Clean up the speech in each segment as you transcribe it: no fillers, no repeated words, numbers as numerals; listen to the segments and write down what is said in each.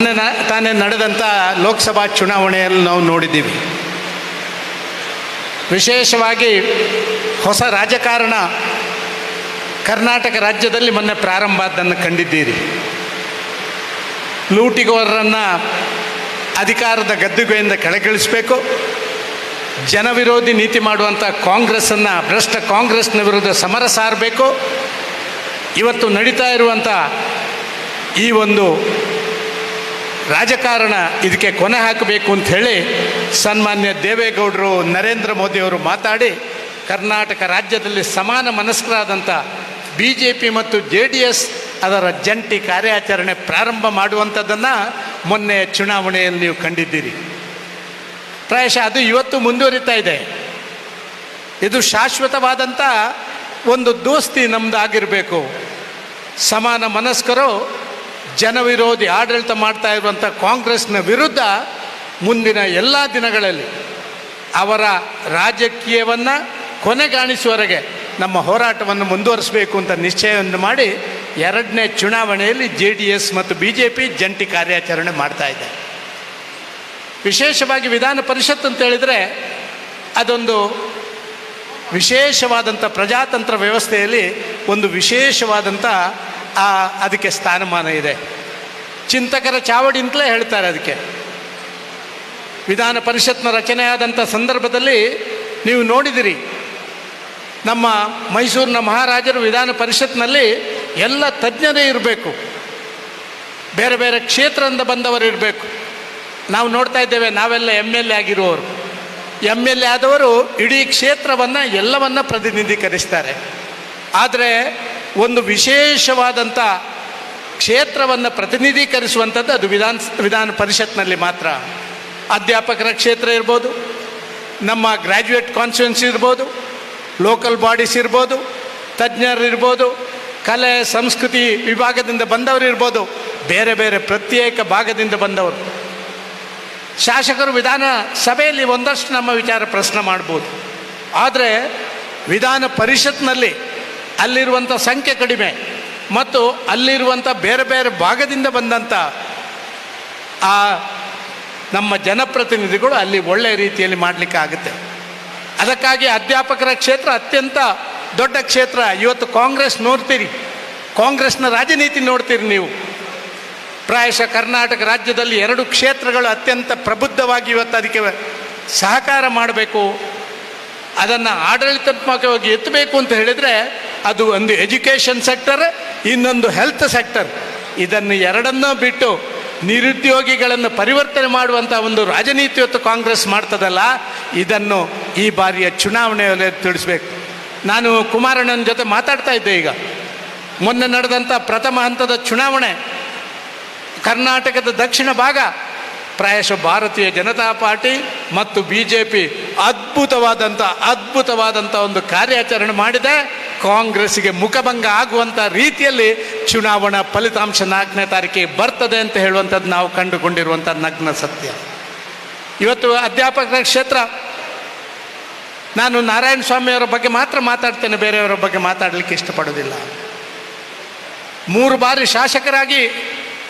ತಾನೇ ನಡೆದಂಥ ಲೋಕಸಭಾ ಚುನಾವಣೆಯಲ್ಲಿ ನಾವು ನೋಡಿದ್ದೀವಿ. ವಿಶೇಷವಾಗಿ ಹೊಸ ರಾಜಕಾರಣ ಕರ್ನಾಟಕ ರಾಜ್ಯದಲ್ಲಿ ಮೊನ್ನೆ ಪ್ರಾರಂಭ ಆದ್ದನ್ನು ಕಂಡಿದ್ದೀರಿ. ಲೂಟಿಗೋರರನ್ನು ಅಧಿಕಾರದ ಗದ್ದುಗೆಯಿಂದ ಕೆಳಗಿಳಿಸಬೇಕು, ಜನವಿರೋಧಿ ನೀತಿ ಮಾಡುವಂಥ ಕಾಂಗ್ರೆಸ್ಸನ್ನು, ಭ್ರಷ್ಟ ಕಾಂಗ್ರೆಸ್ನ ವಿರುದ್ಧ ಸಮರ ಸಾರಬೇಕು. ಇವತ್ತು ನಡೀತಾ ಇರುವಂಥ ಈ ಒಂದು ರಾಜಕಾರಣ ಇದಕ್ಕೆ ಕೊನೆ ಹಾಕಬೇಕು ಅಂಥೇಳಿ ಸನ್ಮಾನ್ಯ ದೇವೇಗೌಡರು, ನರೇಂದ್ರ ಮೋದಿಯವರು ಮಾತಾಡಿ ಕರ್ನಾಟಕ ರಾಜ್ಯದಲ್ಲಿ ಸಮಾನ ಮನಸ್ಕರಾದಂಥ BJP ಮತ್ತು JDS ಅದರ ಜಂಟಿ ಕಾರ್ಯಾಚರಣೆ ಪ್ರಾರಂಭ ಮಾಡುವಂಥದ್ದನ್ನು ಮೊನ್ನೆ ಚುನಾವಣೆಯಲ್ಲಿ ನೀವು ಕಂಡಿದ್ದೀರಿ. ಪ್ರಾಯಶಃ ಅದು ಇವತ್ತು ಮುಂದುವರಿತಾ ಇದೆ. ಇದು ಶಾಶ್ವತವಾದಂಥ ಒಂದು ದೋಸ್ತಿ ನಮ್ಮದು ಆಗಿರಬೇಕು. ಸಮಾನ ಮನಸ್ಕರು ಜನವಿರೋಧಿ ಆಡಳಿತ ಮಾಡ್ತಾ ಇರುವಂಥ ಕಾಂಗ್ರೆಸ್ನ ವಿರುದ್ಧ ಮುಂದಿನ ಎಲ್ಲ ದಿನಗಳಲ್ಲಿ ಅವರ ರಾಜಕೀಯವನ್ನು ಕೊನೆಗಾಣಿಸುವವರೆಗೆ ನಮ್ಮ ಹೋರಾಟವನ್ನು ಮುಂದುವರಿಸಬೇಕು ಅಂತ ನಿಶ್ಚಯವನ್ನು ಮಾಡಿ 2ನೇ ಚುನಾವಣೆಯಲ್ಲಿ JDS ಮತ್ತು BJP ಜಂಟಿ ಕಾರ್ಯಾಚರಣೆ ಮಾಡ್ತಾ ಇದೆ. ವಿಶೇಷವಾಗಿ ವಿಧಾನ ಪರಿಷತ್ ಅಂತ ಹೇಳಿದರೆ ಅದೊಂದು ವಿಶೇಷವಾದಂಥ ಪ್ರಜಾತಂತ್ರ ವ್ಯವಸ್ಥೆಯಲ್ಲಿ ಒಂದು ವಿಶೇಷವಾದಂಥ ಅದಕ್ಕೆ ಸ್ಥಾನಮಾನ ಇದೆ. ಚಿಂತಕರ ಚಾವಡಿ ಅಂತಲೇ ಹೇಳ್ತಾರೆ ಅದಕ್ಕೆ. ವಿಧಾನ ಪರಿಷತ್ನ ರಚನೆಯಾದಂಥ ಸಂದರ್ಭದಲ್ಲಿ ನೀವು ನೋಡಿದಿರಿ, ನಮ್ಮ ಮೈಸೂರಿನ ಮಹಾರಾಜರು ವಿಧಾನ ಪರಿಷತ್ನಲ್ಲಿ ಎಲ್ಲ ತಜ್ಞರೇ ಇರಬೇಕು, ಬೇರೆ ಬೇರೆ ಕ್ಷೇತ್ರದಿಂದ ಬಂದವರು ಇರಬೇಕು. ನಾವು ನೋಡ್ತಾ ಇದ್ದೇವೆ, ನಾವೆಲ್ಲ MLA ಆಗಿರುವವರು, MLA ಆದವರು ಇಡೀ ಕ್ಷೇತ್ರವನ್ನು ಎಲ್ಲವನ್ನು ಪ್ರತಿನಿಧೀಕರಿಸ್ತಾರೆ. ಆದರೆ ಒಂದು ವಿಶೇಷವಾದಂಥ ಕ್ಷೇತ್ರವನ್ನು ಪ್ರತಿನಿಧೀಕರಿಸುವಂಥದ್ದು ಅದು ವಿಧಾನ ಪರಿಷತ್ನಲ್ಲಿ ಮಾತ್ರ. ಅಧ್ಯಾಪಕರ ಕ್ಷೇತ್ರ ಇರ್ಬೋದು, ನಮ್ಮ ಗ್ರ್ಯಾಜುಯೇಟ್ ಕಾನ್ಸ್ಟಿಟ್ಯೂನ್ಸಿ ಇರ್ಬೋದು, ಲೋಕಲ್ ಬಾಡೀಸ್ ಇರ್ಬೋದು, ತಜ್ಞರು ಇರ್ಬೋದು, ಕಲೆ ಸಂಸ್ಕೃತಿ ವಿಭಾಗದಿಂದ ಬಂದವರು ಇರ್ಬೋದು, ಬೇರೆ ಬೇರೆ ಪ್ರತ್ಯೇಕ ಭಾಗದಿಂದ ಬಂದವರು. ಶಾಸಕರು ವಿಧಾನ ಸಭೆಯಲ್ಲಿ ಒಂದಷ್ಟು ನಮ್ಮ ವಿಚಾರ ಪ್ರಶ್ನೆ ಮಾಡ್ಬೋದು. ಆದರೆ ವಿಧಾನ ಪರಿಷತ್ನಲ್ಲಿ ಅಲ್ಲಿರುವಂಥ ಸಂಖ್ಯೆ ಕಡಿಮೆ ಮತ್ತು ಅಲ್ಲಿರುವಂಥ ಬೇರೆ ಬೇರೆ ಭಾಗದಿಂದ ಬಂದಂಥ ನಮ್ಮ ಜನಪ್ರತಿನಿಧಿಗಳು ಅಲ್ಲಿ ಒಳ್ಳೆಯ ರೀತಿಯಲ್ಲಿ ಮಾಡಲಿಕ್ಕೆ ಆಗುತ್ತೆ. ಅದಕ್ಕಾಗಿ ಅಧ್ಯಾಪಕರ ಕ್ಷೇತ್ರ ಅತ್ಯಂತ ದೊಡ್ಡ ಕ್ಷೇತ್ರ. ಇವತ್ತು ಕಾಂಗ್ರೆಸ್ ನೋಡ್ತೀರಿ, ಕಾಂಗ್ರೆಸ್ನ ರಾಜನೀತಿ ನೋಡ್ತೀರಿ ನೀವು. ಪ್ರಾಯಶಃ ಕರ್ನಾಟಕ ರಾಜ್ಯದಲ್ಲಿ 2 ಕ್ಷೇತ್ರಗಳು ಅತ್ಯಂತ ಪ್ರಬುದ್ಧವಾಗಿ ಇವತ್ತು ಅದಕ್ಕೆ ಸಹಕಾರ ಮಾಡಬೇಕು, ಅದನ್ನು ಆಡಳಿತಾತ್ಮಕವಾಗಿ ಎತ್ತಬೇಕು ಅಂತ ಹೇಳಿದರೆ ಅದು ಒಂದು ಎಜುಕೇಷನ್ ಸೆಕ್ಟರ್, ಇನ್ನೊಂದು ಹೆಲ್ತ್ ಸೆಕ್ಟರ್. ಇದನ್ನು ಎರಡನ್ನೂ ಬಿಟ್ಟು ನಿರುದ್ಯೋಗಿಗಳನ್ನು ಪರಿವರ್ತನೆ ಮಾಡುವಂಥ ಒಂದು ರಾಜನೀತಿ ಇವತ್ತು ಕಾಂಗ್ರೆಸ್ ಮಾಡ್ತದಲ್ಲ, ಇದನ್ನು ಈ ಬಾರಿಯ ಚುನಾವಣೆಯಲ್ಲಿ ತಿಳಿಸ್ಬೇಕು. ನಾನು ಕುಮಾರಣ್ಣನ ಜೊತೆ ಮಾತಾಡ್ತಾ ಇದ್ದೆ. ಈಗ ಮೊನ್ನೆ ನಡೆದಂಥ ಪ್ರಥಮ ಹಂತದ ಚುನಾವಣೆ ಕರ್ನಾಟಕದ ದಕ್ಷಿಣ ಭಾಗ ಪ್ರಾಯಶಃ ಭಾರತೀಯ ಜನತಾ ಪಾರ್ಟಿ ಮತ್ತು BJP ಅದ್ಭುತವಾದಂಥ ಒಂದು ಕಾರ್ಯಾಚರಣೆ ಮಾಡಿದೆ. ಕಾಂಗ್ರೆಸ್ಸಿಗೆ ಮುಖಭಂಗ ಆಗುವಂಥ ರೀತಿಯಲ್ಲಿ ಚುನಾವಣಾ ಫಲಿತಾಂಶ 4ನೇ ತಾರೀಕಿಗೆ ಬರ್ತದೆ ಅಂತ ಹೇಳುವಂಥದ್ದು ನಾವು ಕಂಡುಕೊಂಡಿರುವಂಥ ನಗ್ನ ಸತ್ಯ. ಇವತ್ತು ಅಧ್ಯಾಪಕರ ಕ್ಷೇತ್ರ, ನಾನು ನಾರಾಯಣ ಸ್ವಾಮಿಯವರ ಬಗ್ಗೆ ಮಾತ್ರ ಮಾತಾಡ್ತೇನೆ, ಬೇರೆಯವರ ಬಗ್ಗೆ ಮಾತಾಡಲಿಕ್ಕೆ ಇಷ್ಟಪಡೋದಿಲ್ಲ. 3 ಬಾರಿ ಶಾಸಕರಾಗಿ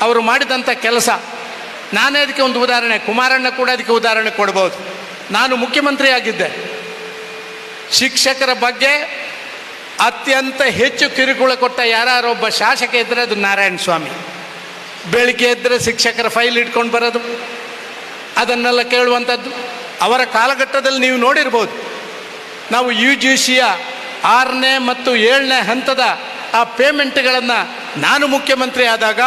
ಅವರು ಮಾಡಿದಂಥ ಕೆಲಸ, ನಾನೇ ಅದಕ್ಕೆ ಒಂದು ಉದಾಹರಣೆ, ಕುಮಾರಣ್ಣ ಕೂಡ ಅದಕ್ಕೆ ಉದಾಹರಣೆ ಕೊಡ್ಬೋದು. ನಾನು ಮುಖ್ಯಮಂತ್ರಿ ಆಗಿದ್ದೆ. ಶಿಕ್ಷಕರ ಬಗ್ಗೆ ಅತ್ಯಂತ ಹೆಚ್ಚು ಕಿರುಕುಳ ಕೊಟ್ಟ ಯಾರೊಬ್ಬ ಶಾಸಕ ಇದ್ದರೆ ಅದು ನಾರಾಯಣ ಸ್ವಾಮಿ. ಬೆಳಿಗ್ಗೆ ಇದ್ದರೆ ಶಿಕ್ಷಕರ ಫೈಲ್ ಇಟ್ಕೊಂಡು ಬರೋದು, ಅದನ್ನೆಲ್ಲ ಕೇಳುವಂಥದ್ದು. ಅವರ ಕಾಲಘಟ್ಟದಲ್ಲಿ ನೀವು ನೋಡಿರ್ಬೋದು, ನಾವು UGCಯ 6ನೇ ಮತ್ತು 7ನೇ ಹಂತದ ಆ ಪೇಮೆಂಟ್ಗಳನ್ನು ನಾನು ಮುಖ್ಯಮಂತ್ರಿ ಆದಾಗ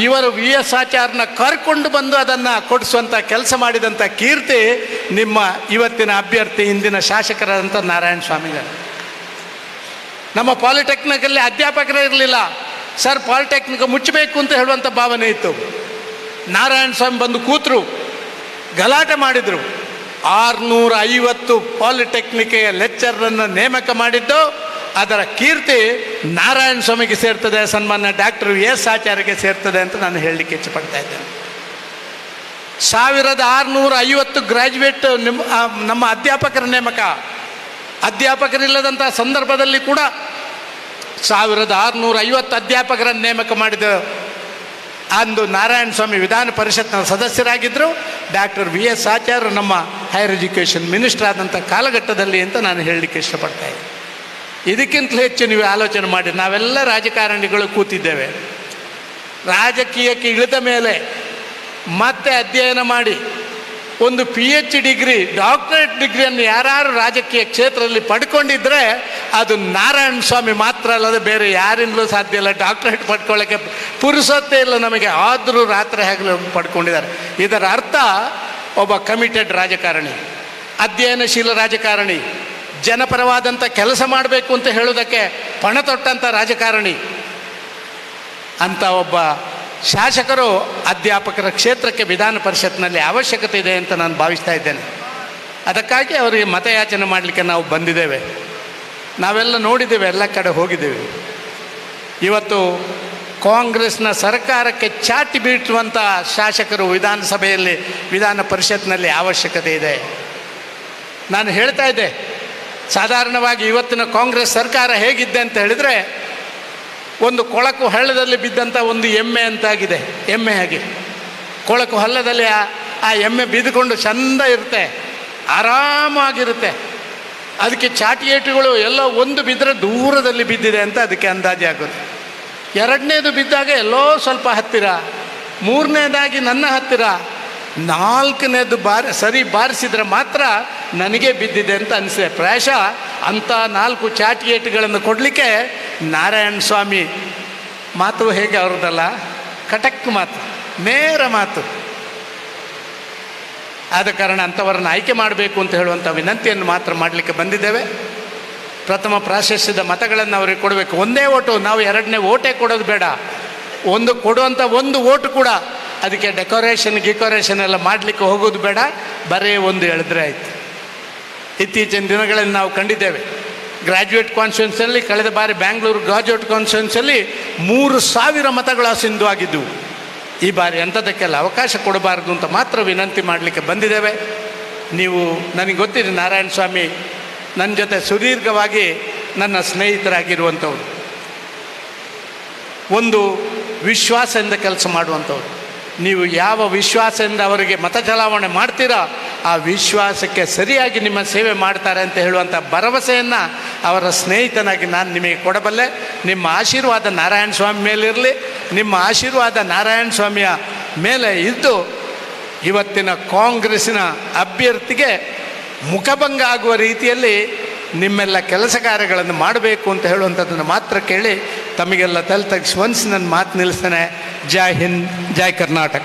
ಇವರು VS ಆಚಾರ್ಯನ ಕರ್ಕೊಂಡು ಬಂದು ಅದನ್ನು ಕೊಡಿಸುವಂಥ ಕೆಲಸ ಮಾಡಿದಂಥ ಕೀರ್ತಿ ನಿಮ್ಮ ಇವತ್ತಿನ ಅಭ್ಯರ್ಥಿ, ಹಿಂದಿನ ಶಾಸಕರಾದಂಥ ನಾರಾಯಣ ಸ್ವಾಮಿಗಳು. ನಮ್ಮ ಪಾಲಿಟೆಕ್ನಿಕಲ್ಲಿ ಅಧ್ಯಾಪಕರೇ ಇರಲಿಲ್ಲ. ಸರ್, ಪಾಲಿಟೆಕ್ನಿಕ್ ಮುಚ್ಚಬೇಕು ಅಂತ ಹೇಳುವಂಥ ಭಾವನೆ ಇತ್ತು. ನಾರಾಯಣ ಸ್ವಾಮಿ ಬಂದು ಕೂತರು, ಗಲಾಟೆ ಮಾಡಿದರು. 650 ಪಾಲಿಟೆಕ್ನಿಕ್ಗೆ ಲೆಕ್ಚರನ್ನು ನೇಮಕ ಮಾಡಿದ್ದು, ಅದರ ಕೀರ್ತಿ ನಾರಾಯಣ ಸ್ವಾಮಿಗೆ ಸೇರ್ತದೆ, ಸನ್ಮಾನ್ಯ ಡಾಕ್ಟರ್ VS ಆಚಾರ್ಯಗೆ ಸೇರ್ತದೆ ಅಂತ ನಾನು ಹೇಳಲಿಕ್ಕೆ ಇಚ್ಛಪಡ್ತಾ ಇದ್ದೇನೆ. 1650 ಗ್ರ್ಯಾಜುಯೇಟ್ ನಮ್ಮ ಅಧ್ಯಾಪಕರ ನೇಮಕ. ಅಧ್ಯಾಪಕರಿಲ್ಲದಂಥ ಸಂದರ್ಭದಲ್ಲಿ ಕೂಡ 1650 ಅಧ್ಯಾಪಕರನ್ನು ನೇಮಕ ಮಾಡಿದ ಅಂದು ನಾರಾಯಣ ಸ್ವಾಮಿ ವಿಧಾನ ಪರಿಷತ್ನ ಸದಸ್ಯರಾಗಿದ್ದರು. ಡಾಕ್ಟರ್ VS ಆಚಾರ್ಯ ನಮ್ಮ ಹೈಯರ್ ಎಜುಕೇಷನ್ ಮಿನಿಸ್ಟರ್ ಆದಂಥ ಕಾಲಘಟ್ಟದಲ್ಲಿ ಅಂತ ನಾನು ಹೇಳಲಿಕ್ಕೆ ಇಷ್ಟಪಡ್ತಾ ಇದ್ದೀನಿ. ಇದಕ್ಕಿಂತಲೂ ಹೆಚ್ಚು ನೀವು ಆಲೋಚನೆ ಮಾಡಿ, ನಾವೆಲ್ಲ ರಾಜಕಾರಣಿಗಳು ಕೂತಿದ್ದೇವೆ. ರಾಜಕೀಯಕ್ಕೆ ಇಳಿದ ಮೇಲೆ ಮತ್ತೆ ಅಧ್ಯಯನ ಮಾಡಿ ಒಂದು PhD ಡಿಗ್ರಿ, ಡಾಕ್ಟರೇಟ್ ಡಿಗ್ರಿಯನ್ನು ಯಾರು ರಾಜಕೀಯ ಕ್ಷೇತ್ರದಲ್ಲಿ ಪಡ್ಕೊಂಡಿದ್ರೆ ಅದು ನಾರಾಯಣ ಸ್ವಾಮಿ ಮಾತ್ರ ಅಲ್ಲದೆ ಬೇರೆ ಯಾರಿಂದಲೂ ಸಾಧ್ಯ ಇಲ್ಲ. ಡಾಕ್ಟರೇಟ್ ಪಡ್ಕೊಳ್ಳೋಕ್ಕೆ ಪುರುಸೊತ್ತೇ ಇಲ್ಲ ನಮಗೆ, ಆದರೂ ರಾತ್ರಿ ಹಗಲು ಪಡ್ಕೊಂಡಿದ್ದಾರೆ. ಇದರ ಅರ್ಥ ಒಬ್ಬ ಕಮಿಟೆಡ್ ರಾಜಕಾರಣಿ, ಅಧ್ಯಯನಶೀಲ ರಾಜಕಾರಣಿ, ಜನಪರವಾದಂಥ ಕೆಲಸ ಮಾಡಬೇಕು ಅಂತ ಹೇಳೋದಕ್ಕೆ ಪಣ ತೊಟ್ಟಂಥ ರಾಜಕಾರಣಿ ಅಂತ ಒಬ್ಬ ಶಾಸಕರು ಅಧ್ಯಾಪಕರ ಕ್ಷೇತ್ರಕ್ಕೆ ವಿಧಾನ ಪರಿಷತ್ನಲ್ಲಿ ಅವಶ್ಯಕತೆ ಇದೆ ಅಂತ ನಾನು ಭಾವಿಸ್ತಾ ಇದ್ದೇನೆ. ಅದಕ್ಕಾಗಿ ಅವರಿಗೆ ಮತಯಾಚನೆ ಮಾಡಲಿಕ್ಕೆ ನಾವು ಬಂದಿದ್ದೇವೆ. ನಾವೆಲ್ಲ ನೋಡಿದ್ದೇವೆ, ಎಲ್ಲ ಕಡೆ ಹೋಗಿದ್ದೇವೆ. ಇವತ್ತು ಕಾಂಗ್ರೆಸ್ನ ಸರ್ಕಾರಕ್ಕೆ ಚಾಟಿ ಬೀಳುವಂಥ ಶಾಸಕರು ವಿಧಾನಸಭೆಯಲ್ಲಿ ವಿಧಾನ ಪರಿಷತ್ನಲ್ಲಿ ಅವಶ್ಯಕತೆ ಇದೆ. ನಾನು ಹೇಳ್ತಾ ಇದ್ದೆ, ಸಾಧಾರಣವಾಗಿ ಇವತ್ತಿನ ಕಾಂಗ್ರೆಸ್ ಸರ್ಕಾರ ಹೇಗಿದೆ ಅಂತ ಹೇಳಿದರೆ, ಒಂದು ಕೊಳಕು ಹಳ್ಳದಲ್ಲಿ ಬಿದ್ದಂಥ ಒಂದು ಎಮ್ಮೆ ಅಂತಾಗಿದೆ. ಎಮ್ಮೆ ಹಾಗೆ ಕೊಳಕು ಹಳ್ಳದಲ್ಲಿ ಆ ಎಮ್ಮೆ ಬಿದ್ದುಕೊಂಡು ಚೆಂದ ಇರುತ್ತೆ, ಆರಾಮಾಗಿರುತ್ತೆ. ಅದಕ್ಕೆ ಚಾಟಿಯೇಟುಗಳು ಎಲ್ಲ ಒಂದು ಬಿದ್ದರೆ ದೂರದಲ್ಲಿ ಬಿದ್ದಿದೆ ಅಂತ ಅದಕ್ಕೆ ಅಂದಾಜು ಆಗುತ್ತೆ. ಎರಡನೇದು ಬಿದ್ದಾಗ ಎಲ್ಲೋ ಸ್ವಲ್ಪ ಹತ್ತಿರ, ಮೂರನೇದಾಗಿ ನನ್ನ ಹತ್ತಿರ, ನಾಲ್ಕನೇದು ಸರಿ ಬಾರಿಸಿದ್ರೆ ಮಾತ್ರ ನನಗೆ ಬಿದ್ದಿದೆ ಅಂತ ಅನಿಸಿದೆ. ಪ್ರಾಯಶಃ ಅಂಥ 4 ಚಾಟಿಯೇಟುಗಳನ್ನು ಕೊಡಲಿಕ್ಕೆ ನಾರಾಯಣ ಸ್ವಾಮಿ ಮಾತು ಹೇಗೆ ಅವ್ರದ್ದಲ್ಲ, ಕಟಕ್ ಮಾತು, ನೇರ ಮಾತು. ಆದ ಕಾರಣ ಅಂಥವರನ್ನು ಆಯ್ಕೆ ಮಾಡಬೇಕು ಅಂತ ಹೇಳುವಂಥ ವಿನಂತಿಯನ್ನು ಮಾತ್ರ ಮಾಡಲಿಕ್ಕೆ ಬಂದಿದ್ದೇವೆ. ಪ್ರಥಮ ಪ್ರಾಶಸ್ತ್ಯದ ಮತಗಳನ್ನು ಅವರಿಗೆ ಕೊಡಬೇಕು. ಒಂದೇ ಓಟು, ನಾವು ಎರಡನೇ ಓಟೇ ಕೊಡೋದು ಬೇಡ. ಒಂದು ಕೊಡುವಂಥ ಒಂದು ಓಟು ಕೂಡ ಅದಕ್ಕೆ ಡೆಕೋರೇಷನ್ ಎಲ್ಲ ಮಾಡಲಿಕ್ಕೆ ಹೋಗೋದು ಬೇಡ, ಬರೀ ಒಂದು ಹೇಳಿದ್ರೆ ಆಯಿತು. ಇತ್ತೀಚಿನ ದಿನಗಳಲ್ಲಿ ನಾವು ಕಂಡಿದ್ದೇವೆ, ಗ್ರ್ಯಾಜುಯೇಟ್ ಕಾನ್ಸ್ಟಿಟ್ಯೂನ್ಸಿಯಲ್ಲಿ ಕಳೆದ ಬಾರಿ ಬ್ಯಾಂಗ್ಳೂರು ಗ್ರಾಜುಯೇಟ್ ಕಾನ್ಸ್ಟಿಟ್ಯೂನ್ಸಿಯಲ್ಲಿ 3,000 ಮತಗಳ ಸಿಂಧು ಆಗಿದ್ದವು. ಈ ಬಾರಿ ಅಂಥದ್ದಕ್ಕೆಲ್ಲ ಅವಕಾಶ ಕೊಡಬಾರ್ದು ಅಂತ ಮಾತ್ರ ವಿನಂತಿ ಮಾಡಲಿಕ್ಕೆ ಬಂದಿದ್ದೇವೆ. ನೀವು, ನನಗೆ ಗೊತ್ತಿದೆ, ನಾರಾಯಣ ಸ್ವಾಮಿ ನನ್ನ ಜೊತೆ ಸುದೀರ್ಘವಾಗಿ ನನ್ನ ಸ್ನೇಹಿತರಾಗಿರುವಂಥವ್ರು, ಒಂದು ವಿಶ್ವಾಸದಿಂದ ಕೆಲಸ ಮಾಡುವಂಥವ್ರು. ನೀವು ಯಾವ ವಿಶ್ವಾಸದಿಂದ ಅವರಿಗೆ ಮತ ಚಲಾವಣೆ ಮಾಡ್ತೀರಾ ಆ ವಿಶ್ವಾಸಕ್ಕೆ ಸರಿಯಾಗಿ ನಿಮ್ಮ ಸೇವೆ ಮಾಡ್ತಾರೆ ಅಂತ ಹೇಳುವಂಥ ಭರವಸೆಯನ್ನು ಅವರ ಸ್ನೇಹಿತನಾಗಿ ನಾನು ನಿಮಗೆ ಕೊಡಬಲ್ಲೆ. ನಿಮ್ಮ ಆಶೀರ್ವಾದ ನಾರಾಯಣ ಸ್ವಾಮಿ ಮೇಲಿರಲಿ. ನಿಮ್ಮ ಆಶೀರ್ವಾದ ನಾರಾಯಣ ಸ್ವಾಮಿಯ ಮೇಲೆ ಇದ್ದು ಇವತ್ತಿನ ಕಾಂಗ್ರೆಸ್ಸಿನ ಅಭ್ಯರ್ಥಿಗೆ ಮುಖಭಂಗ ಆಗುವ ರೀತಿಯಲ್ಲಿ ನಿಮ್ಮೆಲ್ಲ ಕೆಲಸ ಕಾರ್ಯಗಳನ್ನು ಮಾಡಬೇಕು ಅಂತ ಹೇಳುವಂಥದ್ದನ್ನು ಮಾತ್ರ ಕೇಳಿ ತಮಗೆಲ್ಲ ತಲೆ ತಗ್ಗಿಸಿ ನನ್ನ ಮಾತು ನಿಲ್ಲಿಸ್ತೇನೆ. ಜೈ ಹಿಂದ್, ಜೈ ಕರ್ನಾಟಕ.